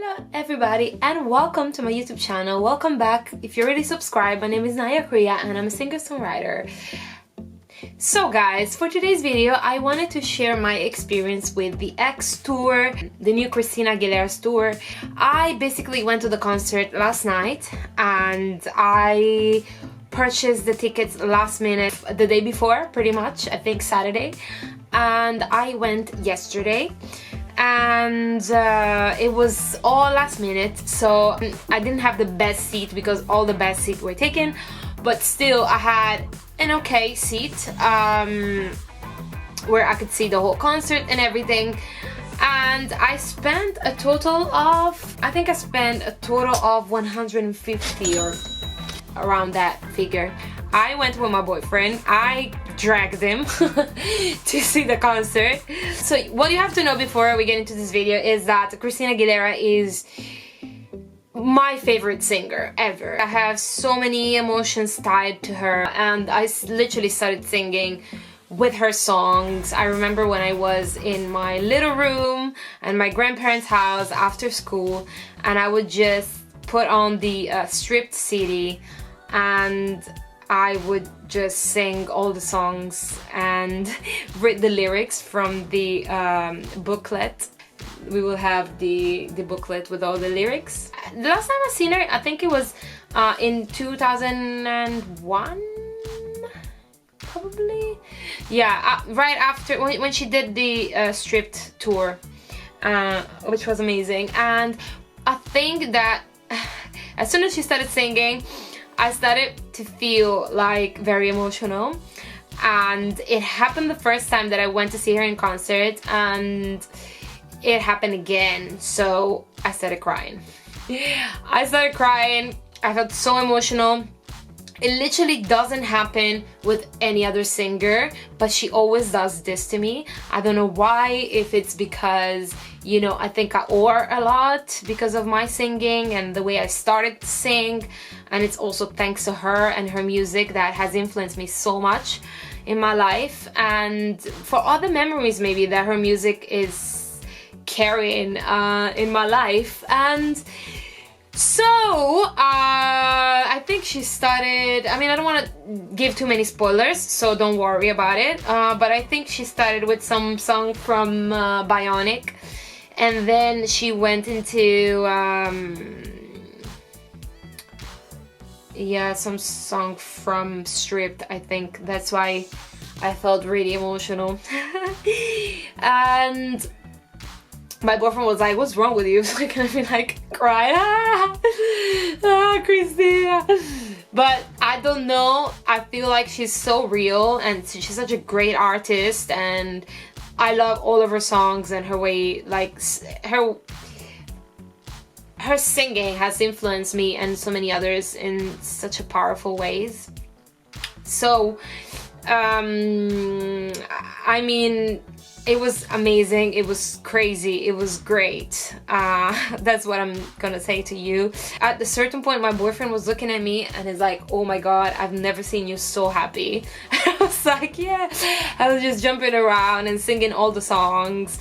Hello everybody and welcome to my YouTube channel. Welcome back. If you're already subscribed, my name is Naya Kriya and I'm a singer-songwriter. So guys, for today's video I wanted to share my experience with the X tour, the new Christina Aguilera's tour. I basically went to the concert last night and I purchased the tickets last minute, the day before pretty much, I think Saturday, and I went yesterday. And it was all last minute, so I didn't have the best seat because all the best seats were taken, but still I had an okay seat where I could see the whole concert and everything. And I spent a total of, I think I spent a total of 150 or around that figure. I went with my boyfriend. I dragged him to see the concert. So what you have to know before we get into this video is that Christina Aguilera is my favorite singer ever. I have so many emotions tied to her, and I literally started singing with her songs. I remember when I was in my little room at my grandparents' house after school, and I would just put on the stripped CD and I would just sing all the songs and read the lyrics from the booklet. We will have the booklet with all the lyrics. The last time I seen her, I think it was in 2001, probably. Yeah, right after when she did the stripped tour, which was amazing. And I think that as soon as she started singing, I started to feel like very emotional, and it happened the first time that I went to see her in concert, and it happened again, so I started crying. I started crying. I felt so emotional. It literally doesn't happen with any other singer, but she always does this to me. I don't know why, if it's because, you know, I think I owe her a lot because of my singing and the way I started to sing, and it's also thanks to her and her music that has influenced me so much in my life, and for all the memories maybe that her music is carrying in my life. And so I think she started, I mean, I don't want to give too many spoilers, so don't worry about it, but I think she started with some song from Bionic, and then she went into yeah, some song from Stripped. I think that's why I felt really emotional. And my boyfriend was like, "What's wrong with you?" So I kind of like cried, Christina. But I don't know, I feel like she's so real and she's such a great artist, and I love all of her songs, and her way, like her singing has influenced me and so many others in such a powerful ways. So I mean, it was amazing, it was crazy, it was great. That's what I'm gonna say to you. At a certain point, my boyfriend was looking at me and he's like, "Oh my god, I've never seen you so happy." I was like, yeah. I was just jumping around and singing all the songs.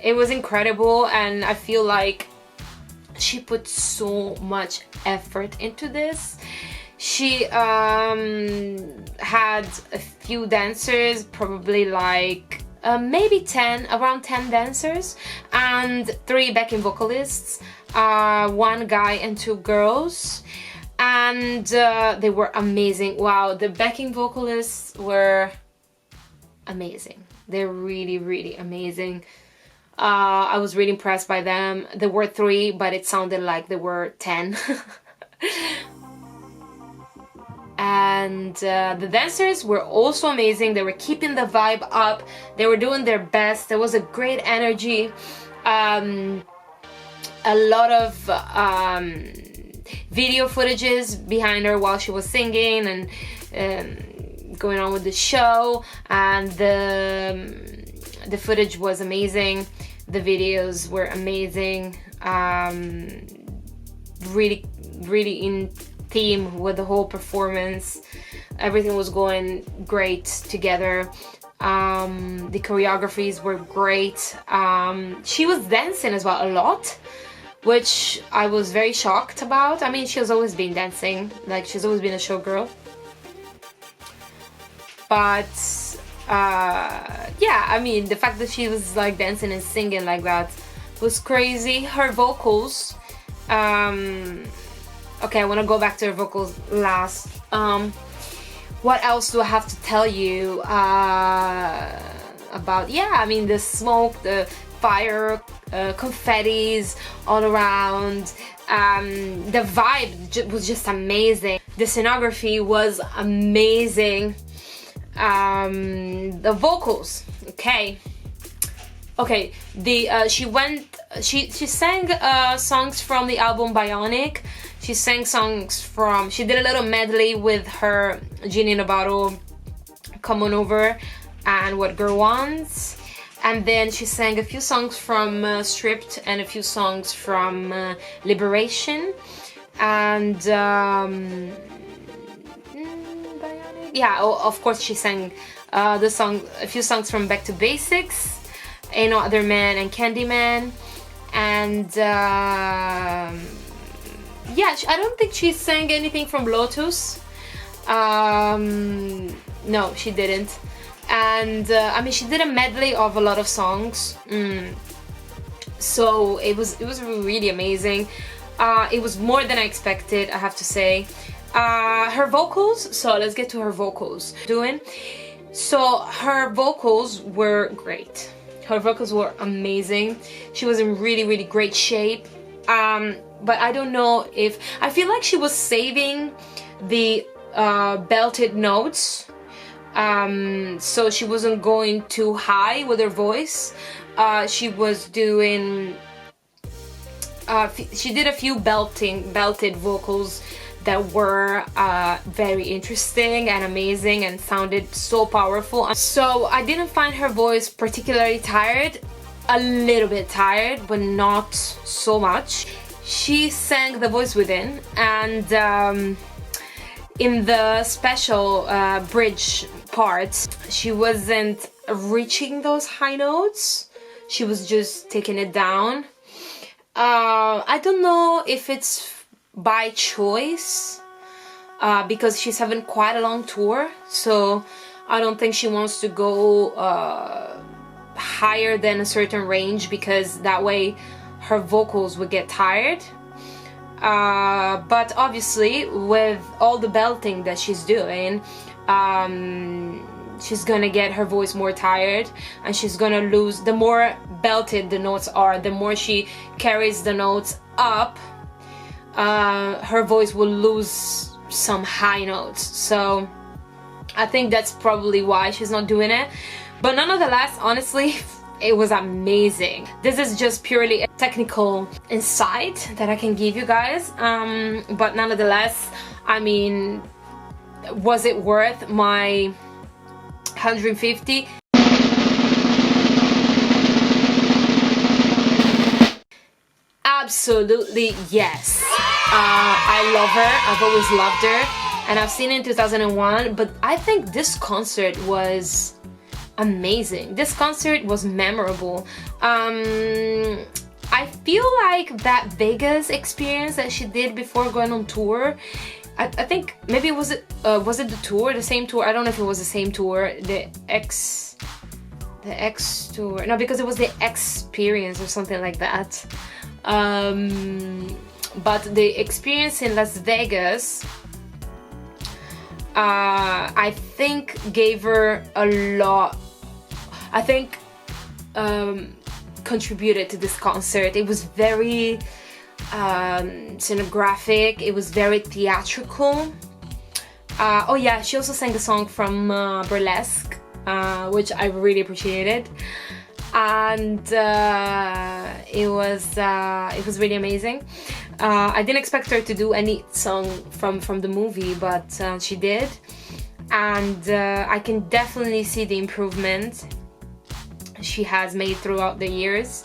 It was incredible, and I feel like she put so much effort into this. She had a few dancers, probably like maybe 10, around 10 dancers, and 3 backing vocalists, 1 guy and 2 girls, and they were amazing. Wow, the backing vocalists were amazing. They're really, really amazing. I was really impressed by them. There were 3, but it sounded like there were 10. And the dancers were also amazing. They were keeping the vibe up. They were doing their best. There was a great energy. A lot of video footages behind her while she was singing and going on with the show. And the footage was amazing. The videos were amazing. Really, really in theme with the whole performance. Everything was going great together. The choreographies were great. She was dancing as well a lot, which I was very shocked about. I mean, she has always been dancing, like she's always been a showgirl. But yeah, I mean, the fact that she was like dancing and singing like that was crazy. Her vocals, okay, I want to go back to her vocals last. What else do I have to tell you about? Yeah, I mean, the smoke, the fire, confettis all around. The vibe was just amazing. The scenography was amazing. The vocals, okay. She sang songs from the album Bionic. She sang songs from, she did a little medley with her Genie in a Bottle, Come On Over, and What Girl Wants. And then she sang a few songs from Stripped and a few songs from Liberation. And yeah, of course she sang a few songs from Back to Basics, Ain't No Other Man, and Candyman. And yeah, I don't think she sang anything from Lotus. No, she didn't. And I mean, she did a medley of a lot of songs. So it was really amazing. It was more than I expected, I have to say. Her vocals, so let's get to her vocals. So her vocals were great. Her vocals were amazing. She was in really great shape. But I don't know if, I feel like she was saving the belted notes, so she wasn't going too high with her voice. She was doing, she did a few belted vocals that were very interesting and amazing and sounded so powerful. So I didn't find her voice particularly tired. A little bit tired, but not so much. She sang The Voice Within, and in the special bridge parts, she wasn't reaching those high notes. She was just taking it down. I don't know if it's by choice, because she's having quite a long tour, so I don't think she wants to go higher than a certain range, because that way her vocals would get tired. But obviously with all the belting that she's doing, she's gonna get her voice more tired, and she's gonna lose. The more belted the notes are, the more she carries the notes up, her voice will lose some high notes. So I think that's probably why she's not doing it. But nonetheless, honestly, it was amazing. This is just purely a technical insight that I can give you guys. But nonetheless, I mean, was it worth my 150? Absolutely yes. I love her. I've always loved her, and I've seen her in 2001. But I think this concert was amazing. This concert was memorable. I feel like that Vegas experience that she did before going on tour, I think maybe was it the tour, the same tour? I don't know if it was the same tour, the X tour. No, because it was the Experience or something like that. But the experience in Las Vegas, I think gave her a lot. I think contributed to this concert. It was very scenographic. It was very theatrical. Oh yeah, she also sang a song from Burlesque, which I really appreciated, and it was really amazing. I didn't expect her to do any song from the movie, but she did, and I can definitely see the improvement she has made throughout the years.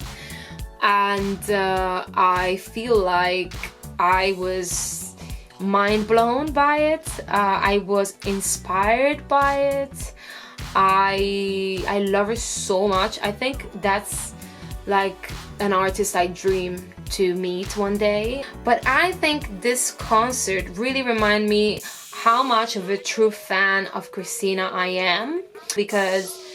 And I feel like I was mind blown by it. I was inspired by it. I love her so much. I think that's like an artist I dream to meet one day. But I think this concert really reminded me how much of a true fan of Christina I am, because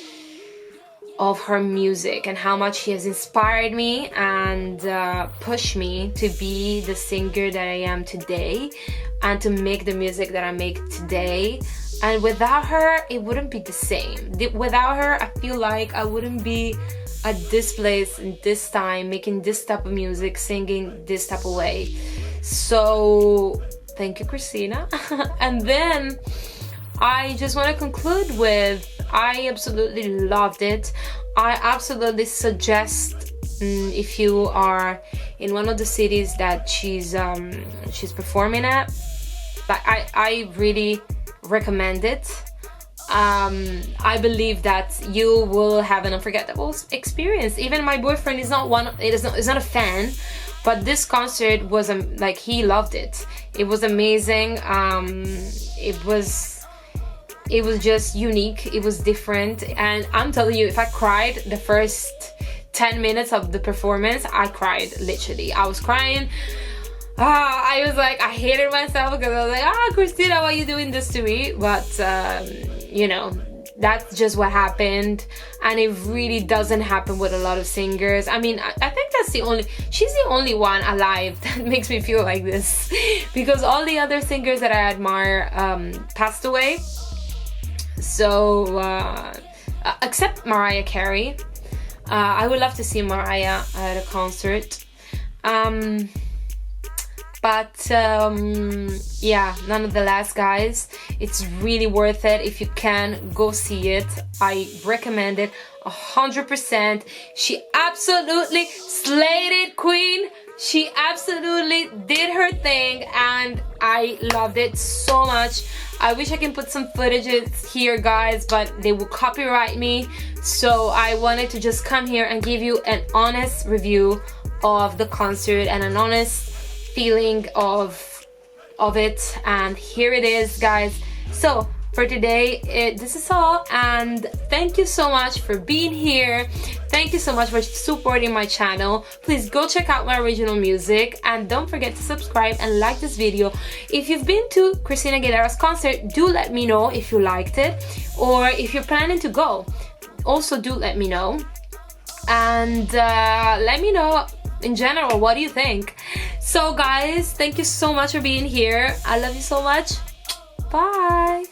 of her music and how much she has inspired me and pushed me to be the singer that I am today and to make the music that I make today. And without her, it wouldn't be the same. Without her, I feel like I wouldn't be at this place in this time, making this type of music, singing this type of way. So thank you, Christina. And then I just want to conclude with, I absolutely loved it. I absolutely suggest, if you are in one of the cities that she's performing at, but I really recommend it. I believe that you will have an unforgettable experience. Even my boyfriend is not a fan, but this concert was like, he loved it. It was amazing. It was just unique. It was different, and I'm telling you, if I cried the first 10 minutes of the performance, I cried, literally. I was crying. I was like, I hated myself because I was like, Christina, why are you doing this to me? But you know, that's just what happened, and it really doesn't happen with a lot of singers. I mean, I think she's the only one alive that makes me feel like this, because all the other singers that I admire passed away. So except Mariah Carey, I would love to see Mariah at a concert. But yeah, nonetheless, guys, it's really worth it. If you can, go see it. I recommend it 100%. She absolutely slayed it, queen. She absolutely did her thing, and I loved it so much. I wish I can put some footages here, guys, but they will copyright me. So I wanted to just come here and give you an honest review of the concert and an honest feeling of it, and here it is, guys. So for today, this is all, and thank you so much for being here. Thank you so much for supporting my channel. Please go check out my original music, and don't forget to subscribe and like this video. If you've been to Christina Aguilera's concert, do let me know if you liked it, or if you're planning to go, also do let me know. And let me know in general, what do you think? So guys, thank you so much for being here. I love you so much. Bye.